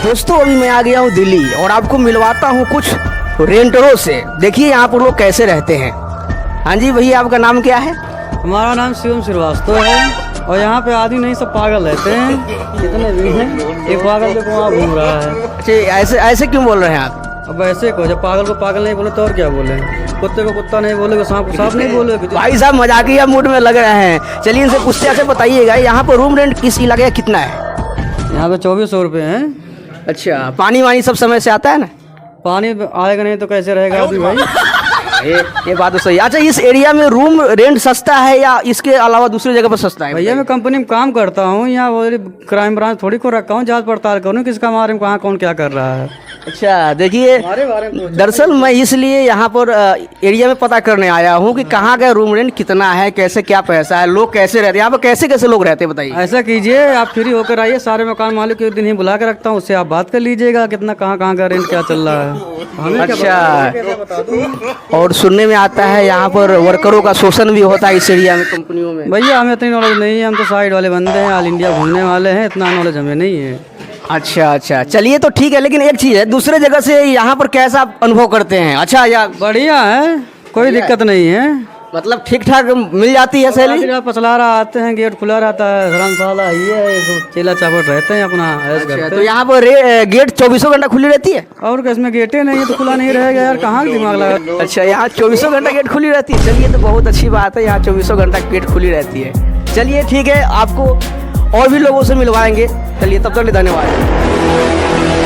दोस्तों अभी मैं आ गया हूँ दिल्ली और आपको मिलवाता हूँ कुछ रेंटरों से। देखिए यहाँ पर लोग कैसे रहते हैं। हाँ जी भैया, आपका नाम क्या है? हमारा नाम शिवम श्रीवास्तव है और यहाँ पे आदमी नहीं सब पागल रहते हैं। कितने भी हैं, एक पागल देखो वहाँ घूम रहा है। अच्छा, ऐसे ऐसे क्यों बोल रहे हैं आप? अब ऐसे को जब पागल को पागल नहीं बोले तो और क्या बोले? कुत्ते को कुत्ता नहीं बोले, सांप को सांप नहीं बोले। भाई साहब मजाकिया मूड में लग रहे हैं। चलिए इनसे पूछते हैं। बताइएगा यहाँ पर रूम रेंट किस इलाके का कितना है? यहाँ पे 2400 रुपये हैं। अच्छा, पानी वानी सब समय से आता है ना? पानी आएगा नहीं तो कैसे रहेगा अभी भाई? ये बात तो सही। अच्छा, इस एरिया में रूम रेंट सस्ता है या इसके अलावा दूसरी जगह पर सस्ता है? भैया मैं कंपनी में काम करता हूँ, यहाँ वो क्राइम ब्रांच थोड़ी को रखा हूँ, जांच पड़ताल करूँ किसका बारे में कहाँ कौन क्या कर रहा है। अच्छा देखिए, दरअसल मैं इसलिए यहाँ पर एरिया में पता करने आया हूँ कि कहाँ का रूम रेंट कितना है, कैसे क्या पैसा है, लोग कैसे रहते हैं यहाँ पर, कैसे कैसे लोग रहते हैं बताइए। ऐसा कीजिए, आप फ्री होकर आइए, सारे मकान मालिक को एक दिन ही बुला के रखता हूँ, उससे आप बात कर लीजिएगा कितना कहाँ का रेंट क्या चल रहा है। अच्छा, और सुनने में आता है यहाँ पर वर्करों का शोषण भी होता है इस एरिया में, कंपनियों में। भैया हमें इतनी नॉलेज नहीं है, हम तो साइड वाले बंदे हैं, ऑल इंडिया घूमने वाले हैं, इतना नॉलेज हमें नहीं है। अच्छा अच्छा, चलिए तो ठीक है। लेकिन एक चीज़ है, दूसरे जगह से यहाँ पर कैसा आप अनुभव करते हैं? अच्छा या बढ़िया है, कोई दिक्कत नहीं है, मतलब ठीक ठाक मिल जाती है सैलरी? पचलारा आते हैं, गेट खुला रहता है, धर्मशाला ये चेला चावट रहते हैं अपना ऐश करते हैं। तो यहाँ पर गेट 24 घंटा खुली रहती है? और इसमें गेटे नहीं है तो खुला नहीं रहेगा यार, कहाँ दिमाग लगा। अच्छा, यहाँ 24 घंटा गेट खुली रहती है। चलिए तो बहुत अच्छी बात है, यहाँ 24 घंटा गेट खुली रहती है। चलिए ठीक है, आपको और भी लोगों से मिलवाएंगे। चलिए तब तक धन्यवाद।